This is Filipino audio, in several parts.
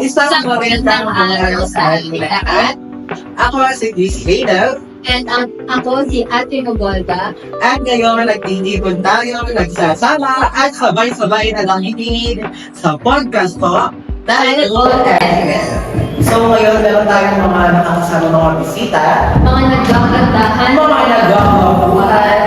Isang magandang araw sa ating lahat. Ako si DC Reyna. And ako si Ate Nogolda. At ngayon, nagtitipon tayo, nagsasama at sabay-sabay na nakikinig sa podcast ko, Talent Etiquette. So ngayon, meron tayong mga nakakasama mga bisita, Mga nagkakantahan. mga nagkakabuhan,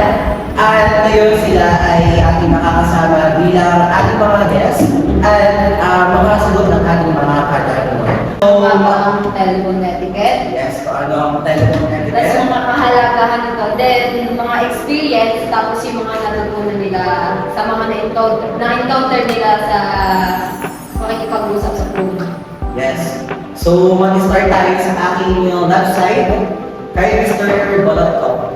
at ngayon sila ay ating makakasama bilang ating mga guests at mga sagot ng ating mga katanungan. So, Ang telephone etiquette. yes, kung ano ang telephone Tapos etiquette. mga kahalagahan nito. Then, mga experience. Tapos yung mga natutunan nila sa mga na-encounter nila sa makikipag-usap sa phone. Yes. So, mag-start tayo sa aking website kay Mr. Bolotko.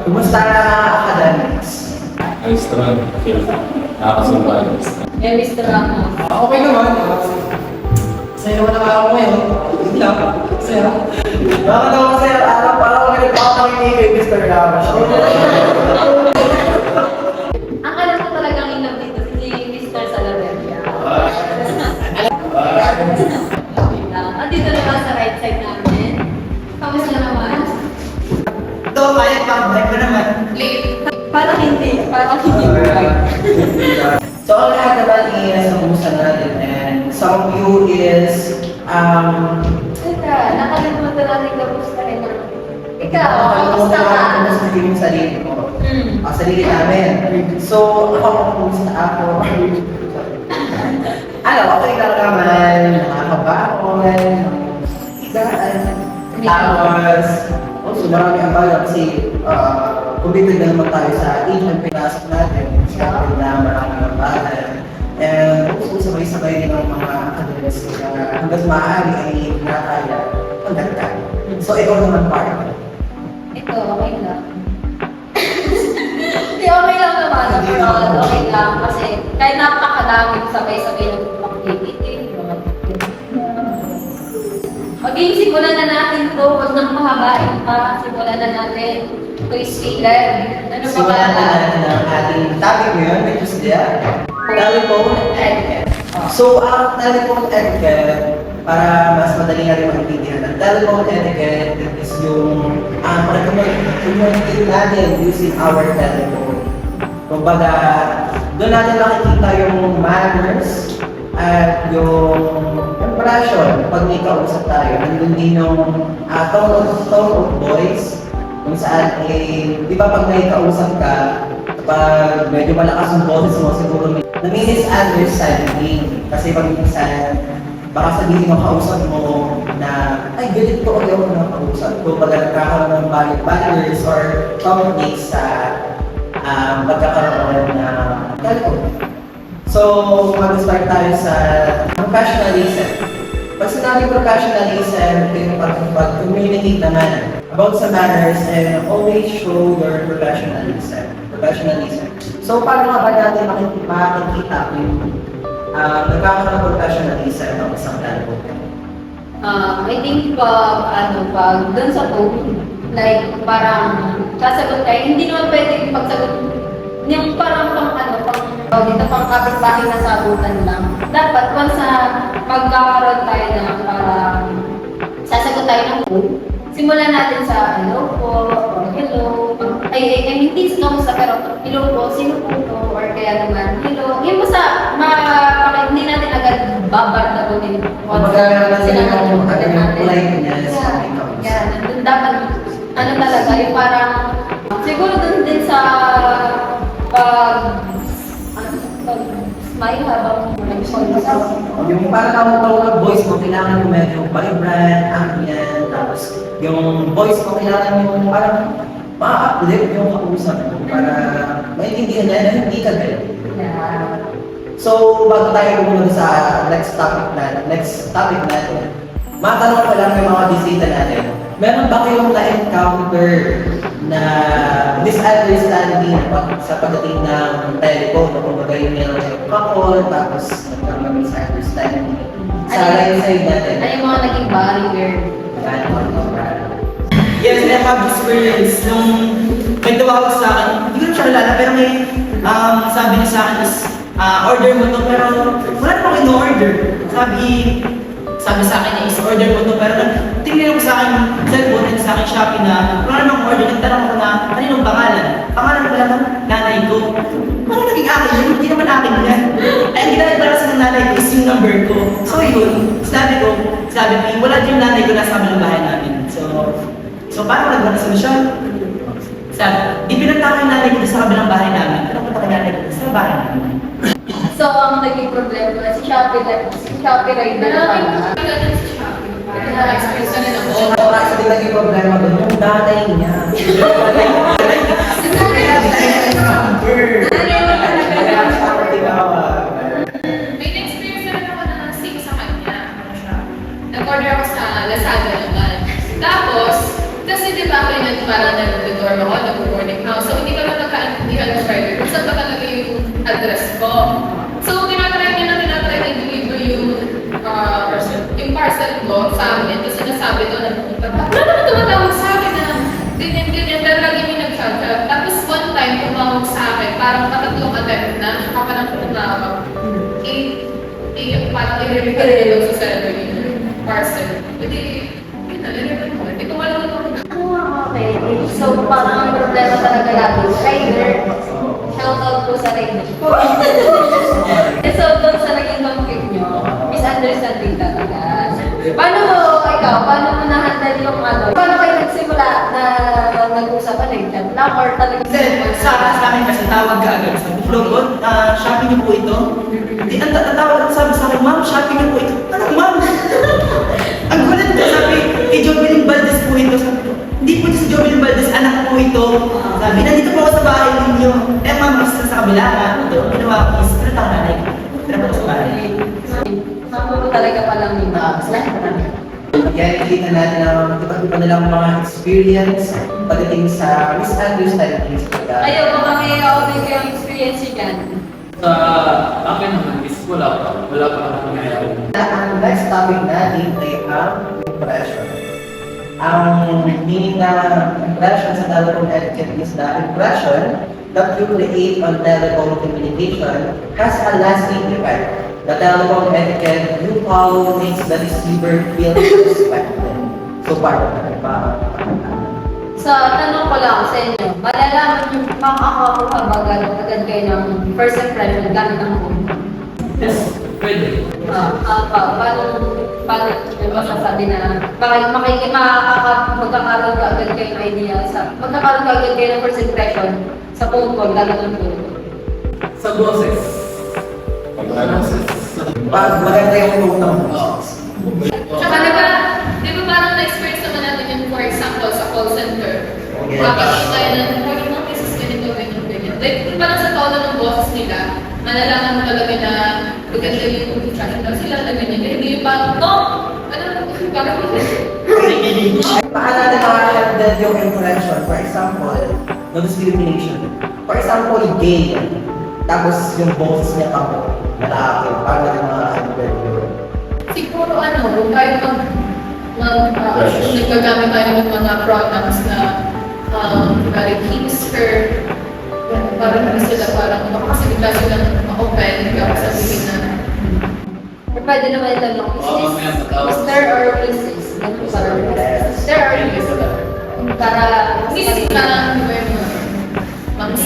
Kumusta na academics? Ayos naman, feel nakakasumbay. Eh, Mr. Ramos. Okay naman. Saya naman ang araw mo ngayon. Hindi lang. Saya. Bakit ako masaya? Araw para ako nagpapakinig kay Mr. Ramos. Ang alam ko talagang inam dito si Mr. Salaveria. Andito naman sa right side namin. Kamusta naman? Ito, kaya pang-break ko naman. Late. Parang hindi. Parang hindi. So, ang lahat naman is nakumustan natin and some of you is Teka, nakalimutan natin kamustahin naman. Ikaw, kamusta ka? Kamusta yung sarili ko? Sarili namin. So, kamusta ako? Ano, okay lang naman. Nakakabaon. Higaan. Tapos, also marami ang balang kasi kumbitin na naman tayo sa age and pinasok natin. Siyempre na marami ang balang. And also sabay-sabay din ang mga academics na hanggang maaari ay nakaya hanggang kaya. So, ikaw naman part. Ito, okay lang. Hindi, okay lang naman. Overall, okay lang. Kasi kahit napakadaming sabay-sabay ng activity, maging simulan na natin to. Huwag nang mahabain pa. Simulan na natin. Quiz killer. Ano ba Simulan na ba? natin ang ating topic ngayon, which is the telephone etiquette. So, ang telephone etiquette, para mas madali na rin maintindihan, ang telephone etiquette is yung pag-communicate natin using our telephone. Kumbaga, doon natin makikita yung manners at yung impression pag may kausap tayo. Nandun din yung tone of voice, kung saan di ba pag may kausap ka, pag medyo malakas yung boses mo, siguro may misunderstanding. Kasi pag minsan, baka sabihin ng kausap mo na, ay, galit ko ayaw ko ng kausap ko. Pag nagkakaroon ng barriers or conflicts sa pagkakaroon ng telephone. So, mag-start tayo sa professionalism. Pag sinabing professionalism, ito yung pag-communicate naman about sa manners and always show your professionalism. So, paano nga ba natin makikita kung nagkakaroon ng professionalism ng isang telephone? I think pag dun sa phone, like parang sasagot kayo, hindi naman pwedeng pagsagot yung parang dito pang kapit-bahay na sagutan lang. Dapat once na magkakaroon tayo ng parang sasagot tayo ng phone, simulan natin sa hello po, or hello, hindi sa kamusta pero hello po, sino po to, or kaya naman hello, yun po sa hindi natin agad babardagunin sinagot yung agad natin. Nandun dapat, talaga, yung parang, siguro dun din sa smile habang Yung parang tawag voice mo, kailangan mo medyo vibrant, ambient, tapos yung voice mo, kailangan mo parang ma-uplift yung kausap mo para maintindihan niya na hindi ka galit. So, bago tayo pumunta sa next topic natin, matanong ko lang yung mga bisita natin. Meron ba kayong na-encounter na misunderstanding sa pagdating ng telephone o kung bagay yung call tapos nagkaroon ng misunderstanding sa line side natin? Ano yung mga naging barrier? Yes, I have experience. Nung may tumawag sa akin, hindi ko na siya kilala, pero may sabi niya sa akin is, order mo to, pero wala namang in-order. sabi sa akin is order mo to, pero tingnan ko sa akin cellphone and sa akin Shopee na kung ano nang order, nagtanong ko na kaninong pangalan. Pangalan ko lang ng nanay ko. Parang naging akin yun, hindi naman akin yan. Ay, ang ginamit para sa ng nanay ko is yung number ko. So yun, sabi ko, wala din yung nanay ko nasa kabilang bahay namin. So paano nagawa na solusyon? Sabi, ipinunta ko yung nanay ko sa kabilang bahay namin. Pero punta ko yung nanay ko sa bahay namin. So, ang naging problema, si Shopee rider pala. Na-experience na rin ako. Oo, kasi din naging problema doon, yung nanay niya. May na-experience na rin ako na sing sa kanya. Ano siya? Nag-order ako sa Lazada naman. Tapos, kasi di ba ako yung parang nag-dorm ako, nag-boarding house. So, hindi ko na nagkaintindihan ng driver kung saan ba talaga yung address ko. So, tinatry na i-deliver yung parcel ko sa amin. Tapos sinasabi doon na pumunta pa. Wala naman tumatawag sa akin na ganyan, pero lagi may nag-chat. Tapos one time, tumawag sa akin, parang patatlong attempt na, saka pa lang tumawag. Parang i-repair na daw sa seller yung parcel. Hindi, yun na, i-repair mo. Hindi ko alam ito. Okay. So, parang ang problema talaga lagi, rider. Shout out po sa rider. So, doon sa naging conflict nyo, misunderstanding talaga. Paano mo na-handle yung ano? Paano kayo nagsimula na nag-usapan na yun? Na or talaga? Then, sa akin kasi tawag ka agad. Sabi ko, Lord, shopping niyo po ito? Hindi, ang tatawag sabi sa akin, ma'am, shopping niyo po ito? Anong ma'am? Ang gulat ko, sabi, kay Jovelyn Valdez po ito. Sabi ko, hindi po ito si Jovelyn Valdez, anak po ito. Sabi, nandito po ako sa bahay ninyo. Eh, ma'am, gusto sa kabila nga. Ito, ginawa ko is, pero tao nanay ko. Pero po sa bahay. Nakulo talaga palang yung Kaya nakikita natin ang iba't iba nilang mga experience pagdating sa misunderstandings. Ayaw, baka may okay kayong experience dyan. Sa akin naman is wala pa akong nangyayari. Ang next topic natin ay ang impression. Ang meaning na impression sa telecom etiquette is the impression that you create on telecom communication has a lasting effect. The telecom etiquette you follow makes the receiver feel respected. So, paano na ba? Sa tanong ko lang sa inyo, malalaman yung pang-ako kapag agad kayo ng first impression gamit ang phone. Yes, pwede. Paano nyo masasabi na magkakaroon ka agad kayo ng idea magkakaroon ka agad kayo ng first impression sa phone call gamit ang phone? Sa boses. Pag maganda yung tone ng boses. Tsaka di ba parang na-experience naman natin yun, for example, sa call center. Okay. Makikita tayo na, huwag mo cases ganito, ganyan. Like, parang sa tono ng boses nila, malalaman mo talaga na maganda yung chat lang sila na ganyan. Hindi yung parang, no! Ano, parang Paano natin makahandle yung impression? For example, no discrimination. For example, gay. Tapos yung boses niya ako, lalaki. Paano natin makahandle yun? siguro kung tayo nagkagamit tayo ng mga pronouns na like his, her, parang hindi sila parang baka kasi bigla silang ma-open, bigla sabihin na Or pwede naman ito lang, is this Mr. or Mrs.? Ganun parang Mr. or Mrs. Para Miss parang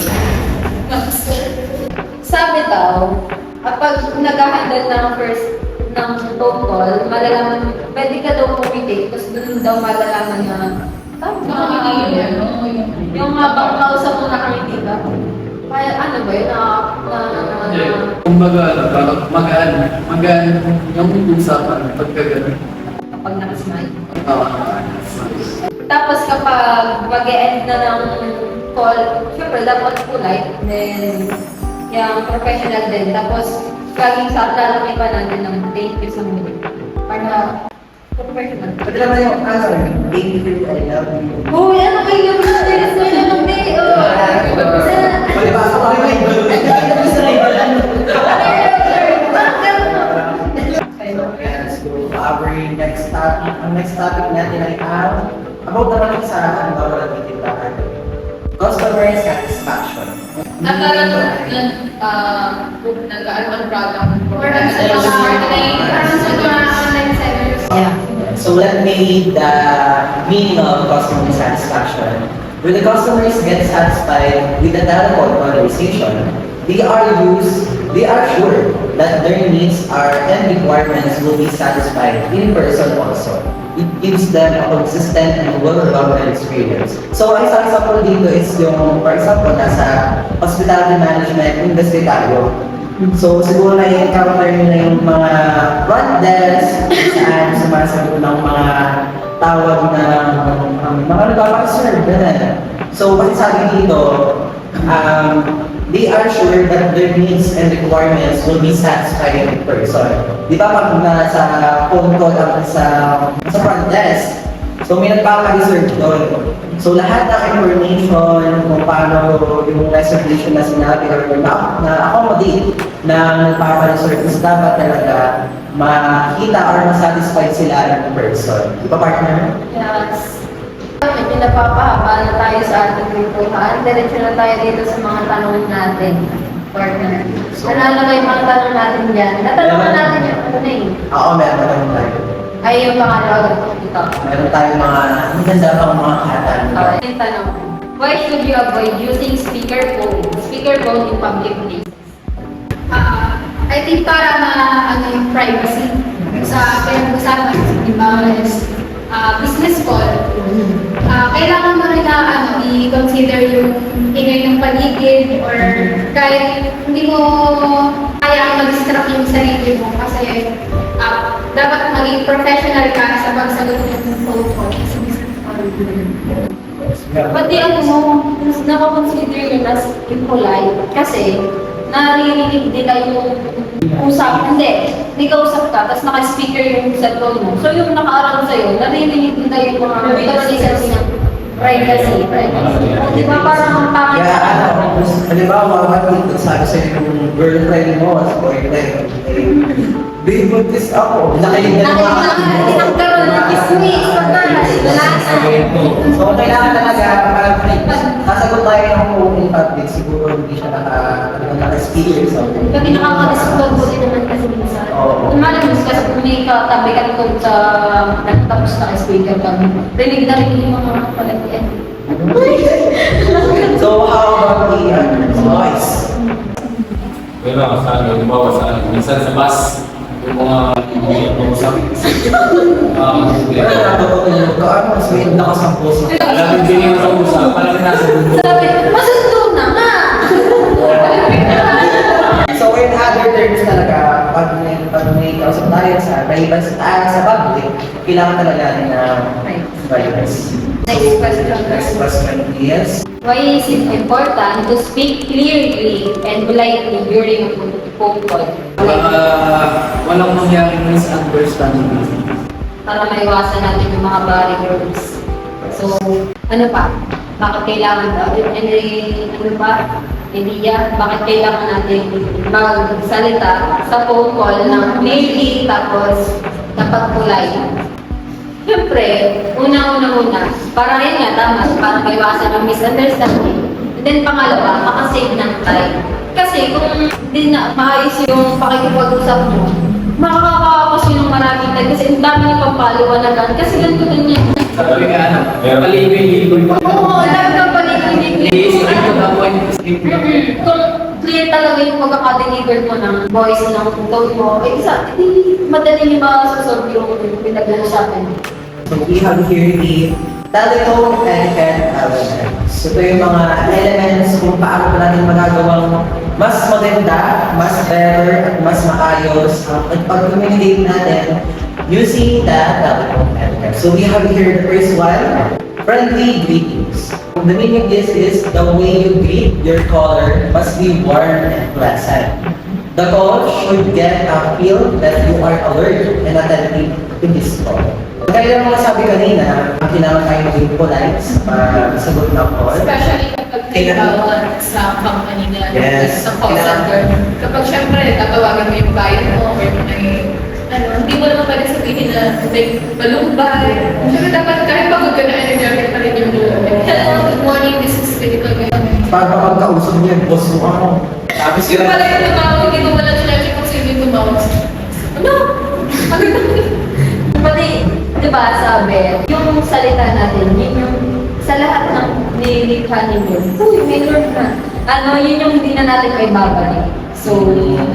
sabi daw, kapag nag-handle ng first ng phone call, malalaman, pwede ka daw pumitik, tapos doon daw malalaman na yung habang kausap mo nakangiti ka. Kaya ano ba yun? Kumbaga, magaan yung usapan pagka gano'n. Kapag nakasmile. Oo. Tapos kapag mag-e-end na ng call, syempre dapat polite, then yung professional din. Tapos laging sa lalaki pa natin ng thank you sa mga para professional. Pwede naman yung thank you, I love you. Uy, ano kayo yung experience mo na ng day? Palibasa ko rin yung Let's go to our next topic. Ang next topic natin ay about naman sa bawal titibahan. Customer satisfaction. nag-ano ang product Or sa mga online sellers So let me read the meaning of customer satisfaction. When the customers get satisfied with the telephone conversation, they are sure that their needs and requirements will be satisfied in person also. It gives them a consistent and well-rounded experience. So, ang isang example dito is yung, for example, nasa hospitality management industry tayo. So, siguro na-encounter nyo na yung mga front desk, saan sumasagot ng mga tawag na mga nagpapaserve, gano'n. So, kasi sabi dito, they are sure that their needs and requirements will be satisfied in person. Di ba pag nasa phone call ang sa front desk, so may nagpapa-reserve doon. So lahat ng information kung paano yung reservation na sinabi or na-accommodate na nagpapa-reserve is dapat talaga makita or masatisfied sila in person. Di ba, partner? Yes. Medyo napapahaba na tayo sa ating kwentuhan. Diretso na tayo dito sa mga tanong natin, partner. Ano ba yung mga tanong natin dyan? Natanong natin yung una eh. Oo, meron tayo. Ay, yung pangalawa ito. Meron tayong mga maganda pang mga katanungan. Okay, yung tanong. Why should you avoid using speakerphone in public places? I think para yung privacy sa pinag-usapan, di ba, is business call. Kailangan mo rin na i-consider yung ingay ng paligid or kahit hindi mo kaya mag-distract yung sarili mo kasi dapat maging professional ka sa pagsagot ng phone call. Pati nakakonsider yun as impolite kasi naririnig nila yung usap. Hindi ka usap ka, tapos naka-speaker yung cellphone mo. So yung naka-around sa'yo, naririnig nila yung mga conversations niya. Privacy. Di ba parang pangit? Kaya halimbawa, dito sabi sa'yo yung girlfriend mo, sa boyfriend, babe, buntis ako. Nakayin na mga Nagkaroon ng chismis, So, kailangan talaga, kasagot tayo ng phone in public, siguro hindi siya naka-speaker sa Pag nakaka-respond ko din naman kasi minsan. Oo. Malamang kasi kung may katabi ka nito sa nagtapos na speaker ka, rinig na rin yung mga palagyan. So, how about the voice? Pero sa ano, halimbawa sa minsan sa bus, yung mga pag-usap. Pero natutunan ko, ano, mas may nakasampo sa Alam din yung pag-usap, parang nasa mundo. Sabi, masundo na nga! So, in other terms talaga, pag may kausap tayo sa privacy, sa public, kailangan talaga na privacy. Next question. Next question is, Why is it important to speak clearly and politely during a phone call? Walang mangyaring misunderstanding. Para maiwasan natin yung mga barriers. So, ano pa? Bakit kailangan daw? Ano pa? Idea, bakit kailangan natin magsalita sa phone call ng clearly tapos dapat polite? Siyempre, una, para rin nga, tama, para maiwasan ng misunderstanding. And then pangalawa, makasave ng time. Kasi kung hindi na maayos yung pakikipag-usap mo, makakakakas yun ng maraming time kasi ang dami yung pampaliwanagan. Kasi ganito ganyan. Sabi nga ano, paligoy-ligoy pa. Oo, lagi kang paligid-ligid. I-straight to the point. Kung clear talaga yung pagkaka-deliver mo ng voice ng tone mo, madali yung masusolve yung pinag-uusapan. so we have here the telephone etiquette elements. So, ito yung mga elements kung paano natin magagawang mas maganda, mas better, at mas maayos ang pag-communicate natin using the telephone etiquette. So, we have here the first one, friendly greetings. The meaning of this is the way you greet your caller must be warm and pleasant. The call should get a feel that you are alert and attentive to his call. Kaya lang mga sabi kanina, kailangan tayo maging polite sa sagot ng call. Especially kapag tinatawag sa company na Yes. sa call center. Kapag syempre, tatawagan mo yung client mo or may hindi mo naman pwede sabihin na may balumbay. Siyempre dapat kahit pagod ka na energetic pa rin yung hello, good morning, this is Critical Government. Para magkausap niya, boss mo ako. Tapos Yung pala yung tumawag, hindi mo wala siya kung sino yung tumawag. Ano? Pati, di ba, sabi, yung salita natin, yun yung sa lahat ng nilikha ninyo, uy, may Lord na. Yun yung hindi na natin may babalik. So,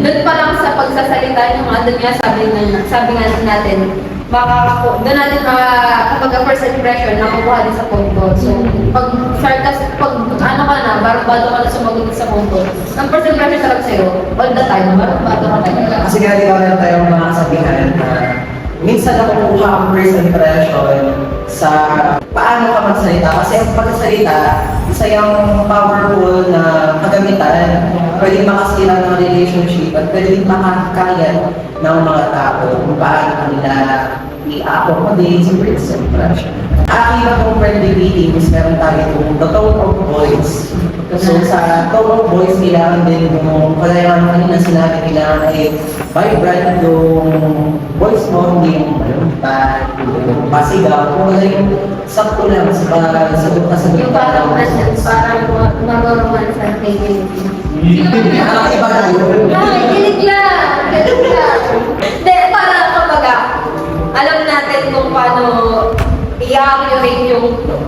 doon pa lang sa pagsasalita yung doon nga sabi nga natin, doon natin kapag first impression, nakukuha din sa punto. So, pag barubado ka na sumagot sa punto, ang first impression talaga sa'yo, all the time, barubado ka talaga. Kasi nga di ba meron tayong mga kasabihan na minsan nakukuha ang first impression sa paano ka magsalita. Kasi ang pagsalita, isa yung powerful na kagamitan, pwedeng makasira ng relationship at pwedeng makakaya ng mga tao kung paano kanila i-accommodate sa first impression. Aking akong friendly meetings, meron tayo itong the tone of voice. So sa tone of voice, kailangan din yung kaya naman kanina sinabi, kailangan ay vibrant yung voice mo, hindi yung malumpat, yung pasigaw, kung wala yung sakto lang sa sagot. Yung parang marunong sa tingin. Iba na yun. Kilig lang! Hindi, para kumbaga, alam natin kung paano i-accurate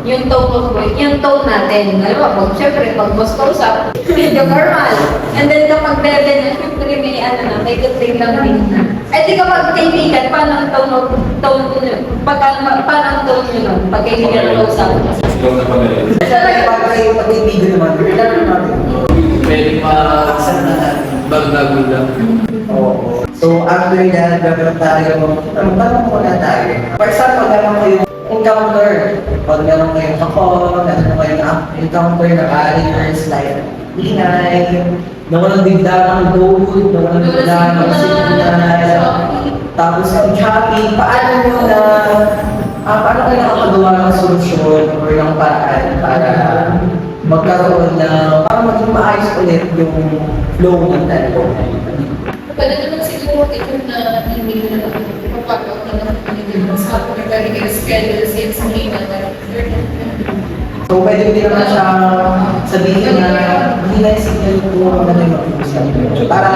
yung tone of voice, yung tone natin. Alam mo, syempre, pag boss ka usap, medyo normal. And then kapag level na, syempre may good thing lang rin. Ay, di kapag kaibigan, paano ang paano ang tone nyo nun? Pag kaibigan ka usap. Sigaw na pala yun. Pag kayo pag-ibigin naman, kailangan natin. Pwede bago lang. Oo. So, after that, gagawin tayo, tanong muna tayo. For example, meron kayong encounter. Pag meron kayong ako, meron kayong encounter na barriers like ingay, nawalang bigla ng gold, nawalang bigla ng signal, tapos yung choppy, paano nyo na, paano kayo nakapagawa ng solusyon or ng paraan para magkaroon na, para maging maayos ulit yung flow ng telephone. Pwede naman siguro ikaw na email na papagawa ka na sa ako na pwede kayo schedule sa email na So, pwede din naman siya sabihin na hindi na yung signal ko na may mag-uusap. Para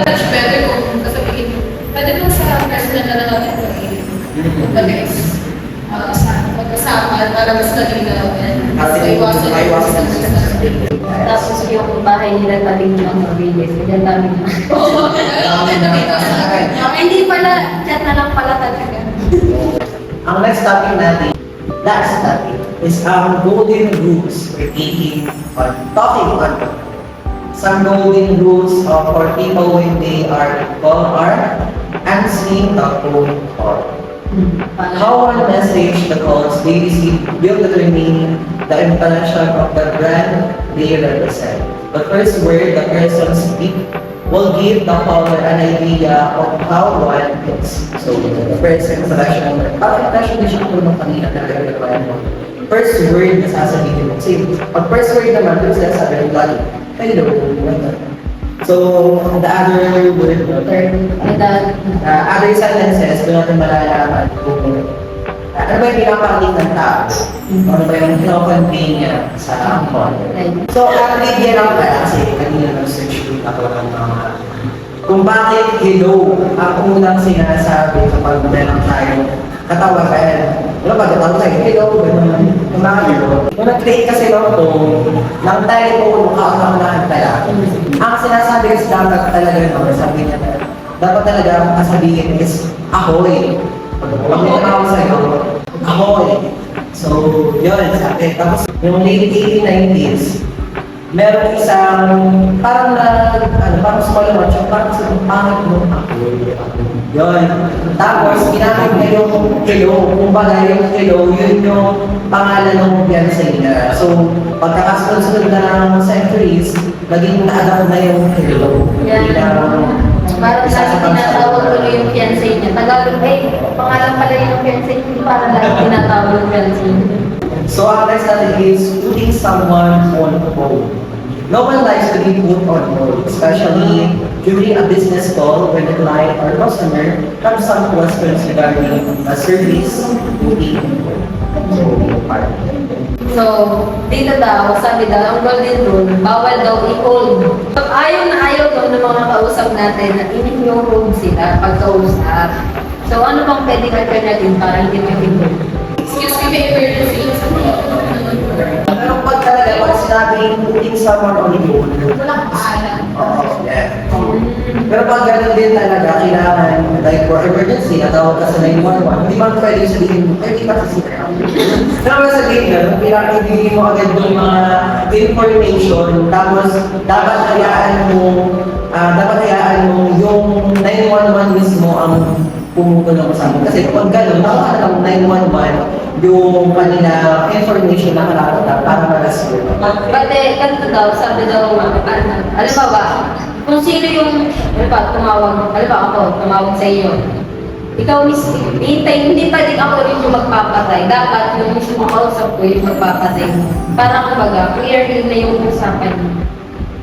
much better kung kasabihin, pwede mo sa personal na lang natin mag-text sa magkasama para mas nalinaw and mas iwasan Tapos yung bahay nila taling ang mabilis. Yan dami na. Oo, nakita sa akin. Hindi pala, chat na lang pala talaga. ang next topic natin, last topic, is ang golden rules pertaining on talking on. Some golden rules for people when they are called are answering the phone call. How one message the calls they receive will determine the intention of the brand they represent. The first word the person speaks will give the caller an idea of how one is. So, the first introduction, parang impression din siya kung nung kanina talaga mo. First word na sasabihin mo. Kasi, pag first word naman, yung sinasabi ng lagi, hello. So, the other word, other sentences, doon natin malalaman kung ano ba yung pinapakita ng tao? Ano ba yung pinoconvey niya sa call? So, bigyan lang pala kasi kanina nag-search ko ako ng mga kung bakit hello ang unang sinasabi kapag meron tayong katawagan. Ano ba, katawag tayo, hello, gano'n. Kung bakit hello? Kung nag-create kasi lang ito, ng telephone, kauna-unahan pala. Ang sinasabi kasi dapat talaga naman, sabi niya na, dapat talaga ang kasabihin is, ahoy. Pag tinawag sa'yo, ahoy. So, yun, sabi. Tapos, yung late 1890s, meron isang, parang parang small watch, parang sa pangit mo, ahoy. Yun. Tapos, ginamit niya yung hello. Kumbaga, yung hello, yun yung pangalan ng fiancé niya. So, pagkakasunod na ng centuries, naging na-adapt na yung hello. Parang lagi tinatawag ko yung fiancé niya. Tagalog, pangalan pala yung fiancé niya. Parang lagi tinatawag yung fiancé niya. So, ang next natin is putting someone on hold. No one likes to be put on hold, especially during a business call when the client or customer has some questions regarding a service being So, dito daw, sabi daw, ang golden rule, bawal daw i-hold. Ayaw na ayaw daw ng mga kausap natin na in-hold sila pagkausap. So ano bang pwedeng alternative para hindi mag-improve? Excuse me, may emergency lang sa mga. Pero pag talaga, pag sinabing putting someone on hold, Walang paalam. oo, yeah. Pero pag ganun din talaga, kailangan, like for emergency, natawag ka sa 911, hindi man pwede sabihin mo, ay, di ba kasi pero ba sabihin ganun, kailangan ibigay mo agad yung mga information, tapos dapat hayaan mo yung 911 mismo ang pumutulang sa amin. Kasi kapag gano'n, nakuha na ng 911 yung kanina information na kailangan para ma-rescue. Pati, ganito daw, sabi daw, alam ba, kung sino yung, tumawag, ako, tumawag sa iyo. Ikaw mismo, hindi pwedeng ako rin yung magpapatay. Dapat yung mismo kausap ko yung magpapatay. Para kumbaga, clearly na yung usapan niyo.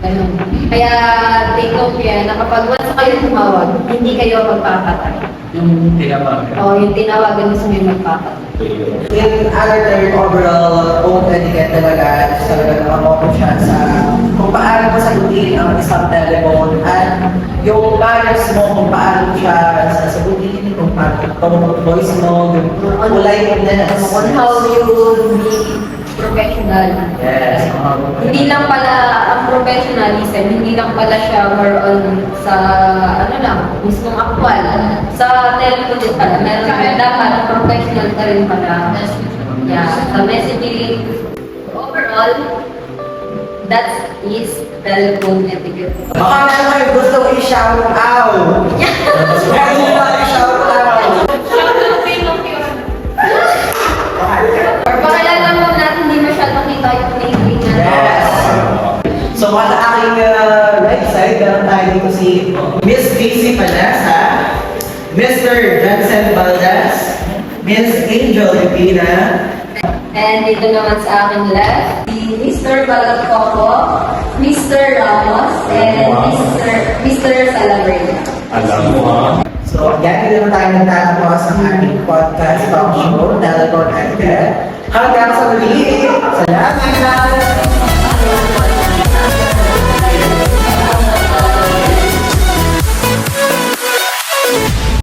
Ganun. Kaya, take note yan, na kapag once kayo tumawag, hindi kayo magpapatay. Yung tinabagan. O, yung tinawagan mismo yung magpapatay. In other term, overall, phone etiquette talaga is talaga nakamoto siya sa kung paano mo sagutin ang isang telephone at yung manners mo kung paano siya sasagutin, kung paano voice mo, yung politeness. On how you be professional. Yes. Hindi lang pala ang professionalism, hindi lang pala siya more on sa ano lang, mismong actual. Sa telephone din pala, meron din dapat professional ka rin pala. Yeah, sa messaging. Overall, that is telephone etiquette. Baka naman gusto ko i-shout out. Kaya mo ba i-shout out? Shoutout kay Nokia. Or pakilala mo natin, hindi masyadong kita yung name natin. Yes. So, at aking right side, meron tayo dito si Miss Daisy Panasa, Mr. Jensen Valdez, Miss Angel Lipina, And dito naman sa aking left, si Mr. Balagpoco, Mr. Ramos, and Mr. Salabrina. Alam mo ha? So, yan, dito na tayo nagtatapos ang ating podcast talk show, Telecom Etiquette. Hanggang sa muli, salamat!